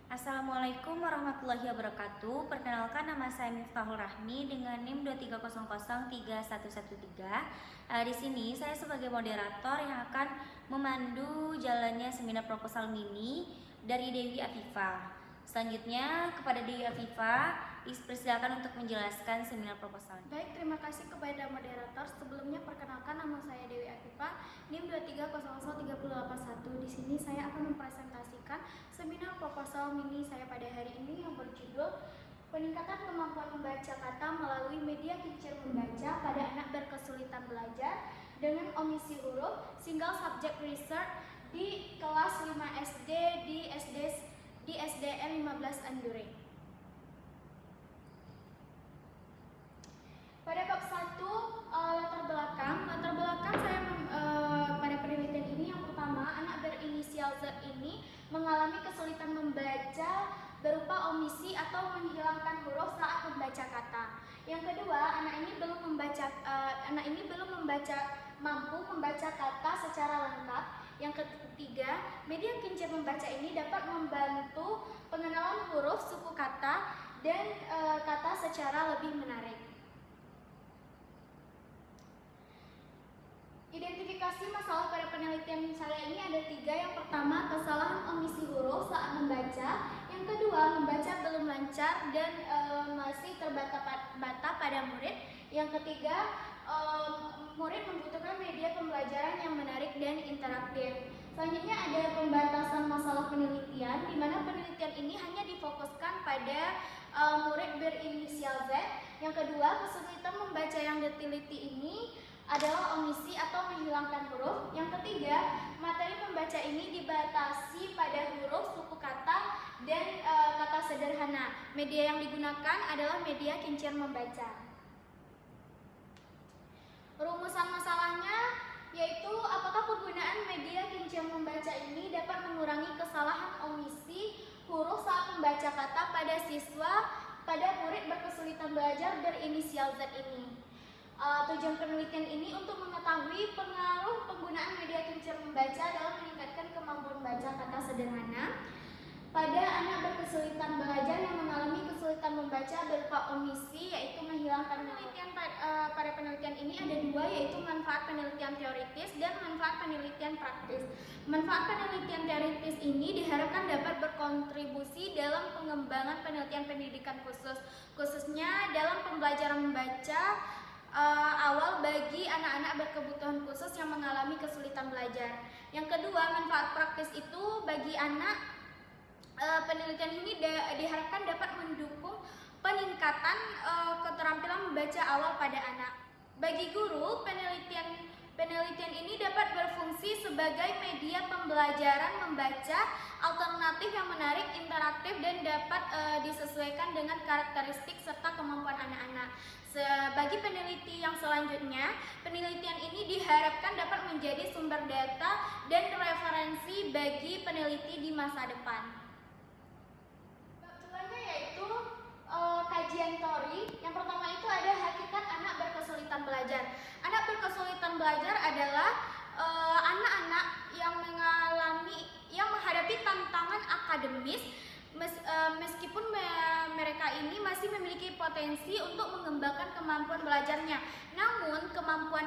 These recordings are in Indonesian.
Assalamualaikum warahmatullahi wabarakatuh. Perkenalkan, nama saya Miftahul Rahmi dengan NIM 230031113. Di sini saya sebagai moderator yang akan memandu jalannya seminar proposal mini dari Dewi Afifa. Selanjutnya kepada Dewi Afifa dipersilakan untuk menjelaskan seminar proposal. Baik, terima kasih kepada moderator. Sebelumnya perkenalkan, nama saya Dewi Afifa, NIM 2300381. Di sini saya akan mempresentasikan seminar proposal mini saya pada hari ini yang berjudul Peningkatan Kemampuan Membaca Kata Melalui Media Kincir Membaca pada Anak Berkesulitan Belajar dengan Omisi Huruf Single Subject Research di kelas 5 SD di SDN 15 Andure. Pada bab 1, latar belakang saya pada penelitian ini, yang pertama, anak berinisial Z ini mengalami kesulitan membaca berupa omisi atau menghilangkan huruf saat membaca kata. Yang kedua, anak ini belum mampu membaca kata secara lengkap. Yang ketiga, media kincir membaca ini dapat membantu pengenalan huruf, suku kata, dan kata secara lebih menarik. Identifikasi masalah pada penelitian saya ini ada 3. Yang pertama, kesalahan omisi huruf saat membaca. Yang kedua, membaca belum lancar dan masih terbata-bata pada murid. Yang ketiga, murid membutuhkan media pembelajaran yang menarik dan interaktif. Selanjutnya ada pembatasan masalah penelitian, di mana penelitian ini hanya difokuskan pada murid berinisial Z. Yang kedua, kesulitan membaca yang diteliti ini adalah omisi atau menghilangkan huruf. Yang ketiga, materi membaca ini dibatasi pada huruf, suku kata, dan kata sederhana. Media yang digunakan adalah media kincir membaca. Rumusan masalahnya yaitu apakah penggunaan media kincir membaca ini dapat mengurangi kesalahan omisi huruf saat membaca kata pada murid berkesulitan belajar berinisial Z ini. Tujuan penelitian ini untuk mengetahui pengaruh penggunaan media kincir membaca dalam meningkatkan kemampuan baca kata sederhana pada anak berkesulitan belajar yang mengalami kesulitan membaca berupa omisi, yaitu menghilangkan penelitian. Pada penelitian ini ada 2, yaitu manfaat penelitian teoritis dan manfaat penelitian praktis. Manfaat penelitian teoritis ini diharapkan dapat berkontribusi dalam pengembangan penelitian pendidikan khususnya dalam pembelajaran membaca awal bagi anak-anak berkebutuhan khusus yang mengalami kesulitan belajar. Yang kedua, manfaat praktis itu bagi anak, penelitian ini diharapkan dapat mendukung peningkatan keterampilan membaca awal pada anak. Bagi guru, penelitian ini dapat berfungsi sebagai media pembelajaran membaca alternatif yang menarik, interaktif, dan dapat disesuaikan dengan karakteristik serta kemampuan anak-anak. Bagi peneliti yang selanjutnya, penelitian ini diharapkan dapat menjadi sumber data dan referensi bagi peneliti di masa depan. Tujuannya yaitu kajian teori. Yang pertama itu ada hakikat anak berkesulitan belajar. Anak berkesulitan belajar adalah anak-anak yang menghadapi tantangan akademis meskipun mereka ini masih memiliki potensi untuk mengembangkan kemampuan belajarnya. Namun kemampuan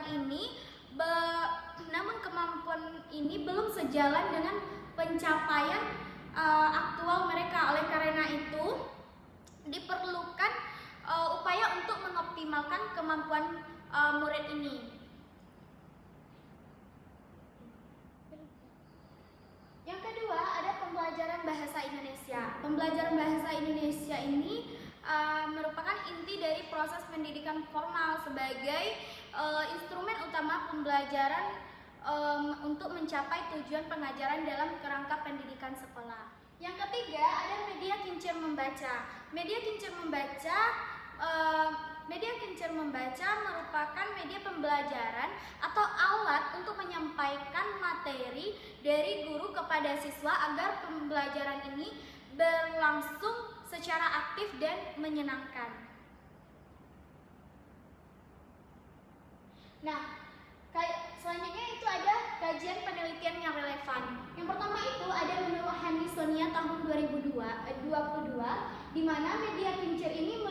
ini belum sejalan dengan pencapaian aktual mereka. Oleh karena itu, diperlukan upaya untuk mengoptimalkan kemampuan murid ini. Yang kedua, ada pembelajaran bahasa Indonesia. Pembelajaran bahasa Indonesia ini merupakan inti dari proses pendidikan formal sebagai instrumen utama pembelajaran untuk mencapai tujuan pengajaran dalam kerangka pendidikan sekolah. Yang ketiga, ada media kincir membaca. Media kincir membaca merupakan media pembelajaran atau alat untuk menyampaikan materi dari guru kepada siswa agar pembelajaran ini berlangsung secara aktif dan menyenangkan. Nah, Selanjutnya itu ada kajian penelitian yang relevan. Yang pertama itu ada menurut Hani Sonia tahun 2022, di mana media kincir ini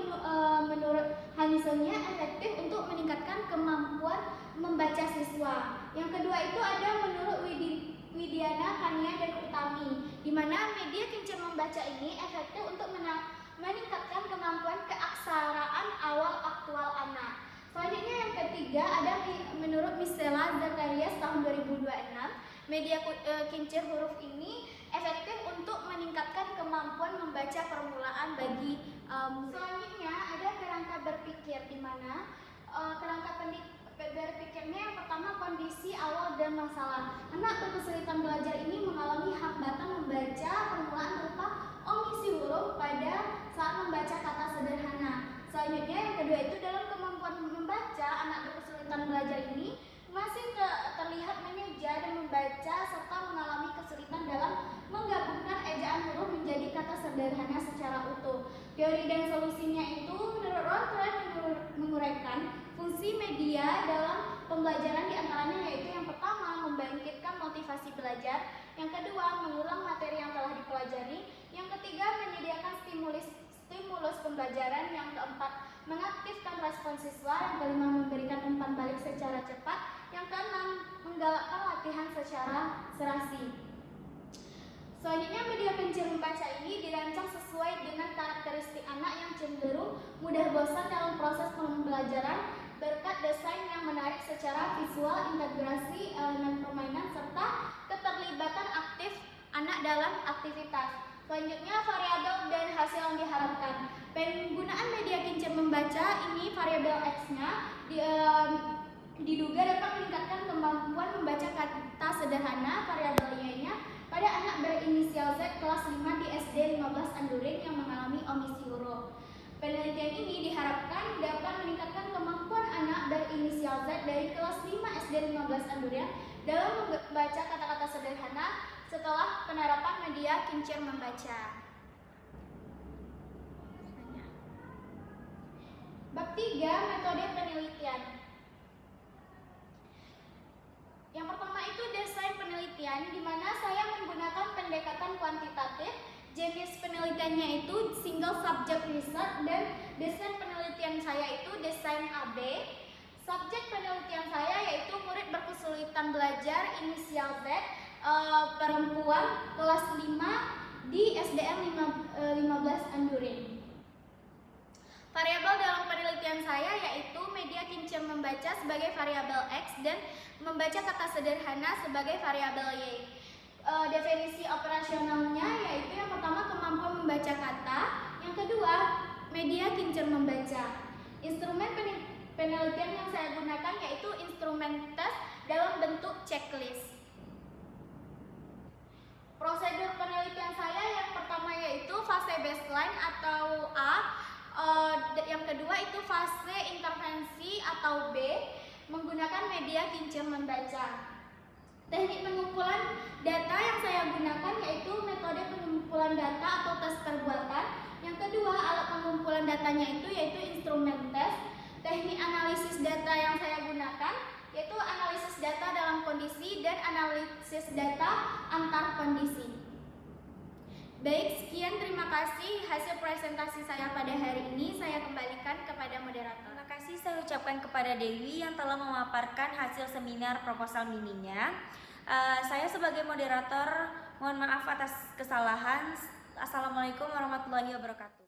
menurut Hani Sonia efektif untuk meningkatkan kemampuan membaca siswa. Yang kedua itu ada menurut Widiana, Kania, dan Utami, di mana media kincir membaca ini efektif untuk meningkatkan kemampuan keaksaraan awal aktual anak. Selanjutnya yang ketiga ada menurut Misela Zakarias tahun 2026, media kincir huruf ini efektif untuk meningkatkan kemampuan membaca permulaan bagi Selanjutnya ada kerangka berpikir, di mana kerangka berpikirnya yang pertama kondisi awal dan masalah. Anak berkesulitan belajar ini mengalami hambatan membaca permulaan berupa omisi huruf pada saat membaca kata sederhana. Selanjutnya yang kedua itu dalam kemampuan membaca, anak berkesulitan belajar ini masih terlihat mengeja dan membaca serta mengalami kesulitan dalam menggabungkan ejaan huruf menjadi kata sederhana secara utuh. Teori dan solusinya itu menurut Rontrand menguraikan fungsi media dalam pembelajaran diantaranya yaitu yang pertama membangkitkan motivasi belajar, yang kedua mengulang materi yang telah dipelajari, yang ketiga menyediakan stimulus pembelajaran, yang keempat mengaktifkan respon siswa, yang kelima memberikan umpan balik secara cepat, yang keenam menggalakkan latihan secara serasi. Selanjutnya media kincir membaca ini dirancang sesuai dengan karakteristik anak yang cenderung mudah bosan dalam proses pembelajaran berkat desain yang menarik secara visual, integrasi elemen permainan, serta keterlibatan aktif anak dalam aktivitas. Selanjutnya variabel dan hasil yang diharapkan. Penggunaan media kincir membaca ini variabel X-nya diduga dapat meningkatkan kemampuan membaca kata sederhana, variabel Y-nya pada anak berinisial Z kelas 5 di SD 15 Andurin yang mengalami omisi huruf. Penelitian ini diharapkan dapat meningkatkan kemampuan anak berinisial Z dari kelas 5 SD 15 Andurin dalam membaca kata-kata sederhana setelah penerapan media kincir membaca. Bab 3, metode penelitian. Yang pertama itu desain penelitian, di mana saya menggunakan pendekatan kuantitatif. Jenis penelitiannya itu single subject research, dan desain penelitian saya itu desain AB. Subjek penelitian saya yaitu murid berkesulitan belajar inisial Z, perempuan kelas 5 di SDN 15 Andurin. Variabel dalam penelitian saya yaitu media kincir membaca sebagai variabel X dan membaca kata sederhana sebagai variabel Y. Definisi operasionalnya yaitu yang pertama kemampuan membaca kata, yang kedua media kincir membaca. Instrumen penelitian yang saya gunakan yaitu instrumen tes dalam bentuk checklist. Prosedur penelitian saya yang pertama yaitu fase baseline atau A, yang kedua itu fase intervensi atau B, menggunakan media kincir membaca. Teknik pengumpulan data yang saya gunakan yaitu metode pengumpulan data atau tes perbuatan. Yang kedua, alat pengumpulan datanya itu yaitu instrumen tes. Teknik analisis data yang saya gunakan yaitu analisis data dalam kondisi dan analisis data antar kondisi. Baik, sekian, terima kasih hasil presentasi saya pada hari ini. Saya kembalikan kepada moderator. Terima kasih saya ucapkan kepada Dewi yang telah memaparkan hasil seminar proposal mininya. Saya sebagai moderator mohon maaf atas kesalahan. Assalamualaikum warahmatullahi wabarakatuh.